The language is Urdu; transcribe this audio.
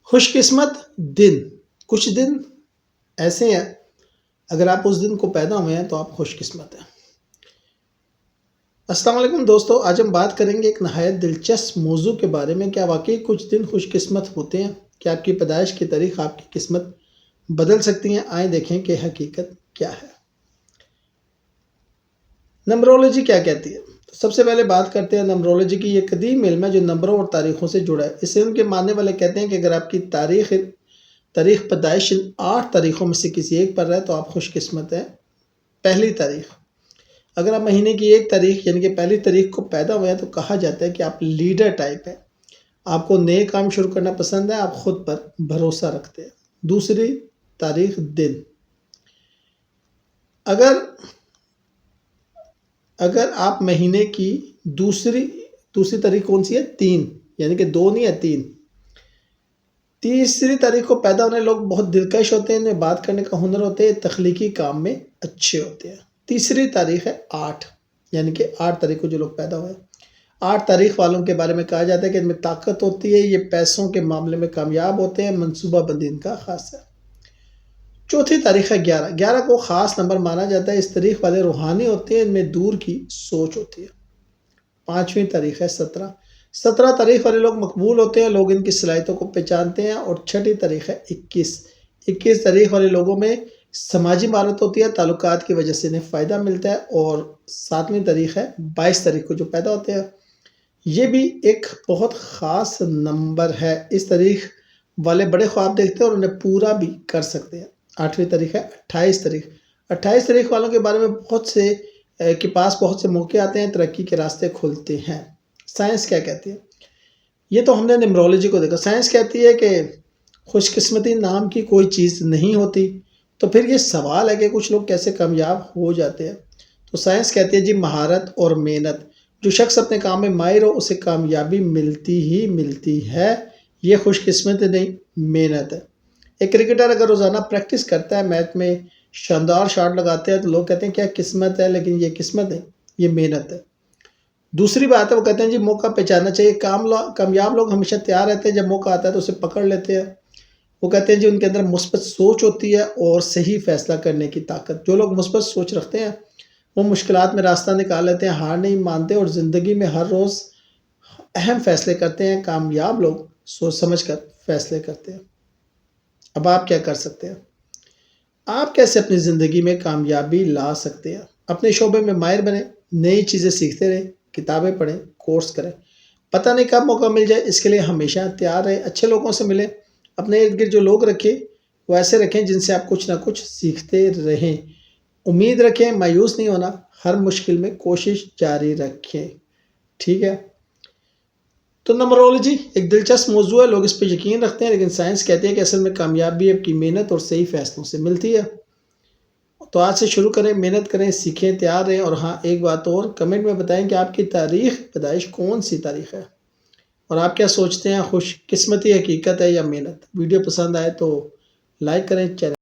خوش قسمت دن، کچھ دن ایسے ہیں اگر آپ اس دن کو پیدا ہوئے ہیں تو آپ خوش قسمت ہیں۔ السلام علیکم دوستو، آج ہم بات کریں گے ایک نہایت دلچسپ موضوع کے بارے میں۔ کیا واقعی کچھ دن خوش قسمت ہوتے ہیں؟ کیا آپ کی پیدائش کی تاریخ آپ کی قسمت بدل سکتی ہیں؟ آئیں دیکھیں کہ حقیقت کیا ہے۔ نمبرولوجی کیا کہتی ہے؟ سب سے پہلے بات کرتے ہیں نمبرولوجی کی۔ یہ قدیم علم ہے جو نمبروں اور تاریخوں سے جڑا ہے۔ اس علم کے ماننے والے کہتے ہیں کہ اگر آپ کی تاریخ پیدائش 8 تاریخوں میں سے کسی ایک پر رہے تو آپ خوش قسمت ہیں۔ پہلی تاریخ، اگر آپ مہینے کی 1 تاریخ یعنی کہ پہلی تاریخ کو پیدا ہوئے ہیں تو کہا جاتا ہے کہ آپ لیڈر ٹائپ ہیں، آپ کو نئے کام شروع کرنا پسند ہے، آپ خود پر بھروسہ رکھتے ہیں۔ دوسری تاریخ دن، اگر آپ مہینے کی دوسری تاریخ کون سی ہے؟ 3 یعنی کہ 2 نہیں ہے 3۔ تیسری تاریخ کو پیدا ہونے لوگ بہت دلکش ہوتے ہیں، انہیں بات کرنے کا ہنر ہوتے ہیں، تخلیقی کام میں اچھے ہوتے ہیں۔ تیسری تاریخ ہے 8 یعنی کہ 8 تاریخ کو جو لوگ پیدا ہوئے ہیں، 8 تاریخ والوں کے بارے میں کہا جاتا ہے کہ ان میں طاقت ہوتی ہے، یہ پیسوں کے معاملے میں کامیاب ہوتے ہیں، منصوبہ بندی ان کا خاص ہے۔ چوتھی تاریخ ہے 11 کو خاص نمبر مانا جاتا ہے، اس تاریخ والے روحانی ہوتے ہیں، ان میں دور کی سوچ ہوتی ہے۔ پانچویں تاریخ ہے 17 تاریخ والے لوگ مقبول ہوتے ہیں، لوگ ان کی صلاحیتوں کو پہچانتے ہیں۔ اور چھٹی تاریخ ہے 21 تاریخ والے لوگوں میں سماجی مہارت ہوتی ہے، تعلقات کی وجہ سے انہیں فائدہ ملتا ہے۔ اور 7ویں تاریخ ہے 22 تاریخ کو جو پیدا ہوتے ہیں، یہ بھی ایک بہت خاص نمبر ہے، اس تاریخ والے بڑے خواب دیکھتے ہیں اور انہیں پورا بھی کر سکتے ہیں۔ 8ویں تاریخ ہے 28 تاریخ والوں کے بارے میں بہت سے موقع آتے ہیں، ترقی کے راستے کھلتے ہیں۔ سائنس کیا کہتی ہے؟ یہ تو ہم نے نمبرولوجی کو دیکھا۔ سائنس کہتی ہے کہ خوش قسمتی نام کی کوئی چیز نہیں ہوتی، تو پھر یہ سوال ہے کہ کچھ لوگ کیسے کامیاب ہو جاتے ہیں؟ تو سائنس کہتی ہے جی مہارت اور محنت، جو شخص اپنے کام میں ماہر ہو اسے کامیابی ملتی ہی ملتی ہے، یہ خوش قسمت نہیں محنت ہے۔ ایک کرکٹر اگر روزانہ پریکٹس کرتا ہے، میچ میں شاندار شاٹ لگاتے ہیں، تو لوگ کہتے ہیں کیا قسمت ہے، لیکن یہ قسمت نہیں، یہ محنت ہے۔ دوسری بات ہے وہ کہتے ہیں جی موقع پہچاننا چاہیے۔ کامیاب لوگ ہمیشہ تیار رہتے ہیں، جب موقع آتا ہے تو اسے پکڑ لیتے ہیں۔ وہ کہتے ہیں جی ان کے اندر مثبت سوچ ہوتی ہے اور صحیح فیصلہ کرنے کی طاقت۔ جو لوگ مثبت سوچ رکھتے ہیں وہ مشکلات میں راستہ نکال لیتے ہیں، ہار نہیں مانتے اور زندگی میں ہر روز اہم فیصلے کرتے ہیں۔ کامیاب لوگ سوچ سمجھ کر فیصلے کرتے ہیں۔ اب آپ کیا کر سکتے ہیں؟ آپ کیسے اپنی زندگی میں کامیابی لا سکتے ہیں؟ اپنے شعبے میں ماہر بنیں، نئی چیزیں سیکھتے رہیں، کتابیں پڑھیں، کورس کریں۔ پتہ نہیں کب موقع مل جائے، اس کے لیے ہمیشہ تیار رہیں۔ اچھے لوگوں سے ملیں، اپنے ارد گرد جو لوگ رکھیں وہ ایسے رکھیں جن سے آپ کچھ نہ کچھ سیکھتے رہیں۔ امید رکھیں، مایوس نہیں ہونا، ہر مشکل میں کوشش جاری رکھیں۔ ٹھیک ہے؟ تو نمبرولوجی ایک دلچسپ موضوع ہے، لوگ اس پہ یقین رکھتے ہیں، لیکن سائنس کہتی ہے کہ اصل میں کامیابی آپ کی محنت اور صحیح فیصلوں سے ملتی ہے۔ تو آج سے شروع کریں، محنت کریں، سیکھیں، تیار رہیں۔ اور ہاں ایک بات اور، کمنٹ میں بتائیں کہ آپ کی تاریخ پیدائش کون سی تاریخ ہے، اور آپ کیا سوچتے ہیں، خوش قسمتی حقیقت ہے یا محنت؟ ویڈیو پسند آئے تو لائک کریں، چینل